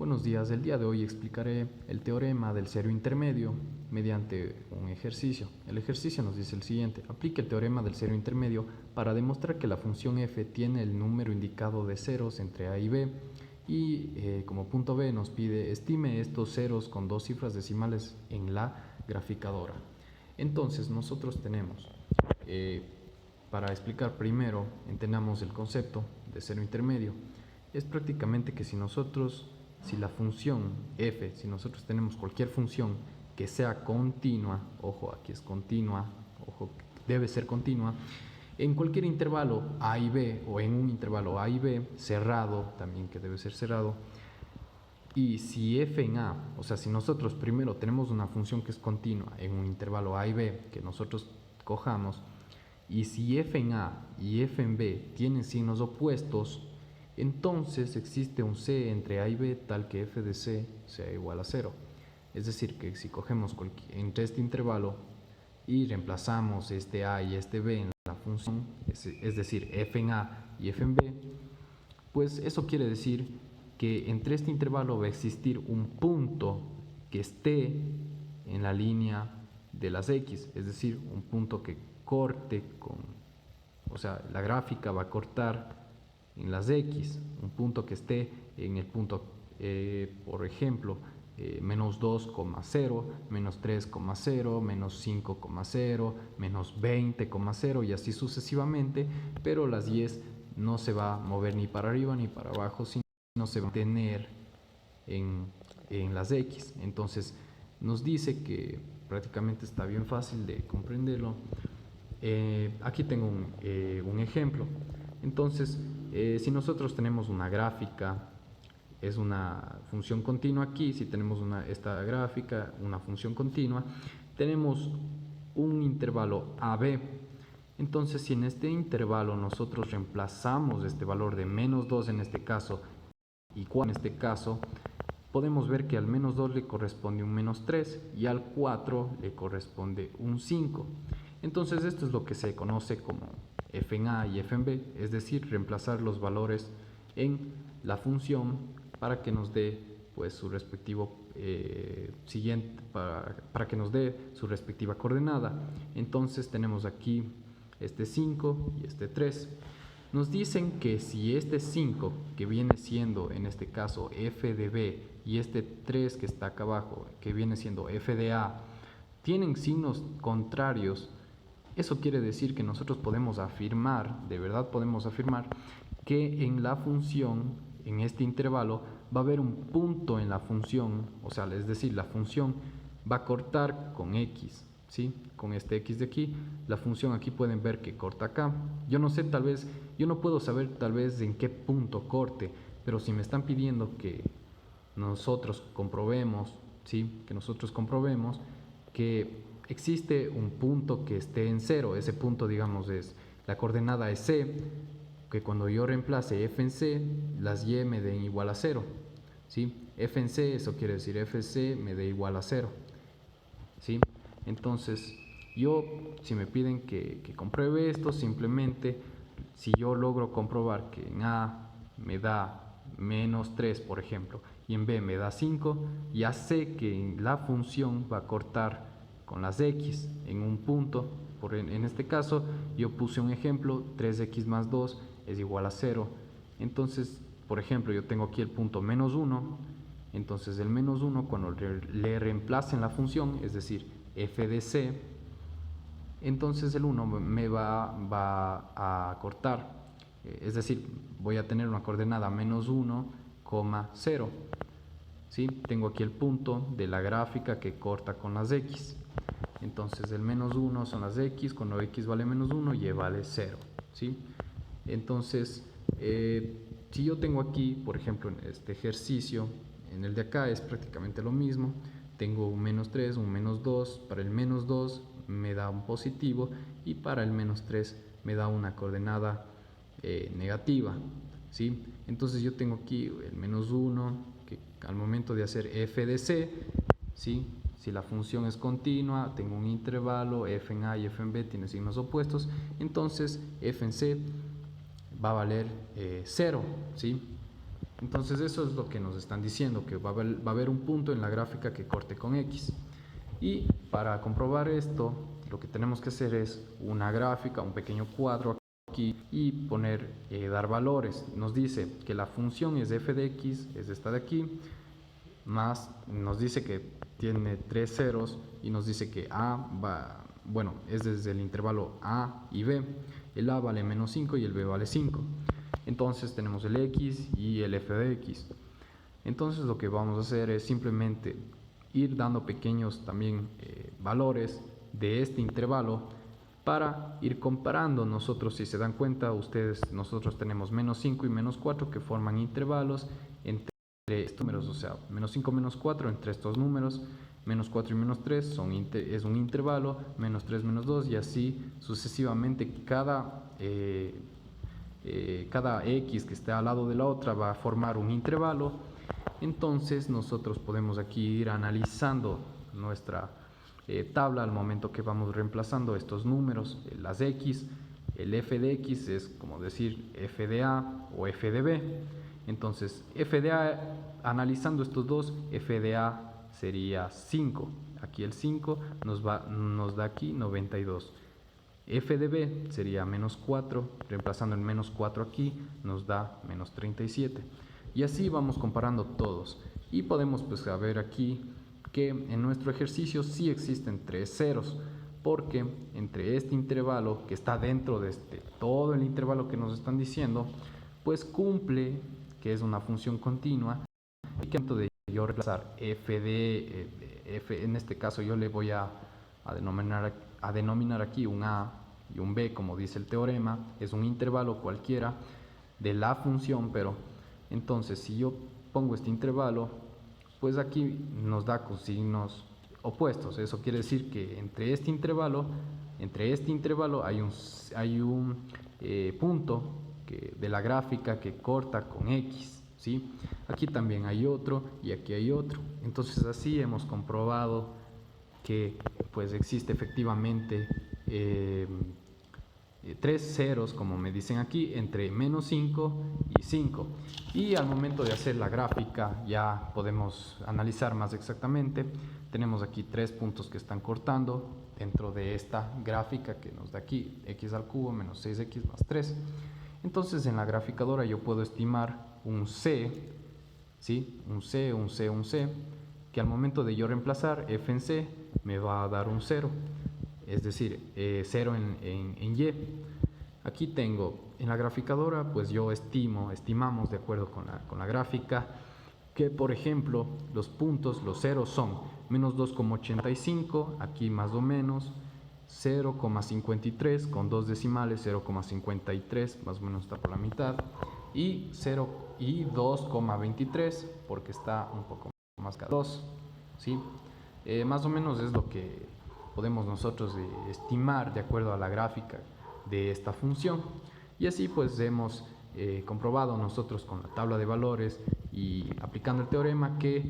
Buenos días, el día de hoy explicaré el teorema del cero intermedio mediante un ejercicio. El ejercicio nos dice el siguiente: aplique el teorema del cero intermedio para demostrar que la función f tiene el número indicado de ceros entre a y b y como punto b nos pide estime estos ceros con dos cifras decimales en la graficadora. Entonces nosotros tenemos, para explicar primero, entendamos el concepto de cero intermedio. Es prácticamente que si la función f, si nosotros tenemos cualquier función que sea continua, ojo, aquí es continua, ojo, debe ser continua, en cualquier intervalo a y b o en un intervalo a y b cerrado, también que debe ser cerrado, y si f en a, o sea, si nosotros primero tenemos una función que es continua en un intervalo a y b que nosotros cojamos, y si f en a y f en b tienen signos opuestos, entonces existe un c entre a y b tal que f de c sea igual a 0. Es decir, que si cogemos entre este intervalo y reemplazamos este a y este b en la función, es decir, f en a y f en b, pues eso quiere decir que entre este intervalo va a existir un punto que esté en la línea de las x, es decir, un punto que corte o sea, la gráfica va a cortar en las x, un punto que esté en el punto, por ejemplo, menos 2,0, menos 3,0, menos 5,0, menos 20,0 y así sucesivamente, pero las y no se va a mover ni para arriba ni para abajo, sino se va a mantener en las x. Entonces nos dice que prácticamente está bien fácil de comprenderlo. Aquí tengo un ejemplo. Entonces, si nosotros tenemos una gráfica, es una función continua aquí, si tenemos esta gráfica, una función continua, tenemos un intervalo AB. Entonces, si en este intervalo nosotros reemplazamos este valor de menos 2 en este caso y 4 en este caso, podemos ver que al menos 2 le corresponde un menos 3 y al 4 le corresponde un 5. Entonces esto es lo que se conoce como f en a y f en b, es decir, reemplazar los valores en la función para que nos dé pues su respectivo siguiente, para que nos dé su respectiva coordenada. Entonces tenemos aquí este 5 y este 3. Nos dicen que si este 5, que viene siendo en este caso f de b, y este 3 que está acá abajo, que viene siendo f de a, tienen signos contrarios, eso quiere decir que nosotros podemos afirmar, de verdad podemos afirmar, que en la función, en este intervalo, va a haber un punto en la función, o sea, es decir, la función va a cortar con x, ¿sí? Con este x de aquí, la función aquí pueden ver que corta acá. Yo no sé, tal vez, yo no puedo saber tal vez en qué punto corte, pero si me están pidiendo que nosotros comprobemos, ¿sí? Que nosotros comprobemos que existe un punto que esté en 0, ese punto digamos es, la coordenada es c, que cuando yo reemplace f en c, las y me den igual a 0, ¿sí? F en c, eso quiere decir fc me dé igual a 0, ¿sí? Entonces, yo, si me piden que compruebe esto, simplemente, si yo logro comprobar que en A me da menos 3, por ejemplo, y en B me da 5, ya sé que la función va a cortar con las x en un punto. En este caso, yo puse un ejemplo, 3x más 2 es igual a 0. Entonces, por ejemplo, yo tengo aquí el punto menos 1, entonces el menos 1 cuando le reemplacen la función, es decir, f de c, entonces el 1 me va a cortar, es decir, voy a tener una coordenada menos 1, 0. ¿Sí? Tengo aquí el punto de la gráfica que corta con las x. Entonces el menos 1 son las x, cuando x vale menos 1, y vale 0. ¿Sí? Entonces, si yo tengo aquí, por ejemplo, en este ejercicio, en el de acá es prácticamente lo mismo. Tengo un menos 3, un menos 2. Para el menos 2 me da un positivo y para el menos 3 me da una coordenada negativa. ¿Sí? Entonces yo tengo aquí el menos 1, que al momento de hacer f de c, ¿sí? Si la función es continua, tengo un intervalo, f en a y f en b tiene signos opuestos, entonces f en c va a valer 0, ¿sí? Entonces eso es lo que nos están diciendo, que va a haber un punto en la gráfica que corte con X. Y para comprobar esto, lo que tenemos que hacer es una gráfica, un pequeño cuadro aquí y dar valores. Nos dice que la función es f de x, es esta de aquí, más nos dice que tiene 3 ceros y nos dice que a es desde el intervalo a y b. El a vale menos 5 y el b vale 5. Entonces tenemos el x y el f de x. Entonces lo que vamos a hacer es simplemente ir dando pequeños también valores de este intervalo para ir comparando. Nosotros, si se dan cuenta nosotros tenemos menos 5 y menos 4 que forman intervalos entre estos números, o sea, menos 5 menos 4 entre estos números, menos 4 y menos 3 es un intervalo, menos 3 menos 2 y así sucesivamente. Cada x que esté al lado de la otra va a formar un intervalo. Entonces nosotros podemos aquí ir analizando nuestra tabla al momento que vamos reemplazando estos números, las x. El f de x es como decir f de a o f de b. Entonces f de a, analizando estos dos, f de a sería 5. Aquí el 5 nos da aquí 92. F de b sería menos 4, reemplazando el menos 4 aquí nos da menos 37. Y así vamos comparando todos. Y podemos ver aquí que en nuestro ejercicio sí existen 3 ceros, porque entre este intervalo que está dentro de todo el intervalo que nos están diciendo, pues cumple que es una función continua. Y que de yo reemplazar f, en este caso yo le voy a denominar aquí un a y un b, como dice el teorema, es un intervalo cualquiera de la función, pero entonces si yo pongo este intervalo, pues aquí nos da con signos opuestos. Eso quiere decir que entre este intervalo hay un punto de la gráfica que corta con X, ¿sí? Aquí también hay otro y aquí hay otro. Entonces así hemos comprobado que pues existe efectivamente 3 ceros, como me dicen aquí, entre menos 5 y 5. Y al momento de hacer la gráfica ya podemos analizar más exactamente. Tenemos aquí 3 puntos que están cortando dentro de esta gráfica que nos da aquí x al cubo menos 6x más 3. Entonces en la graficadora yo puedo estimar un c, ¿sí? Un c, que al momento de yo reemplazar f en c me va a dar un 0. Es decir, 0 en y. Aquí tengo en la graficadora, pues yo estimamos de acuerdo con la gráfica, que por ejemplo los puntos, los ceros son menos 2,85, aquí más o menos, 0,53 con dos decimales, 0,53, más o menos está por la mitad, y 2,23 porque está un poco más que 2, ¿sí? Más o menos es lo que podemos nosotros estimar de acuerdo a la gráfica de esta función. Y así pues hemos comprobado nosotros con la tabla de valores y aplicando el teorema que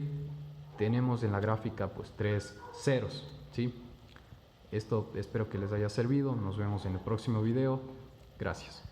tenemos en la gráfica pues 3 ceros, ¿sí? Esto espero que les haya servido. Nos vemos en el próximo video. Gracias.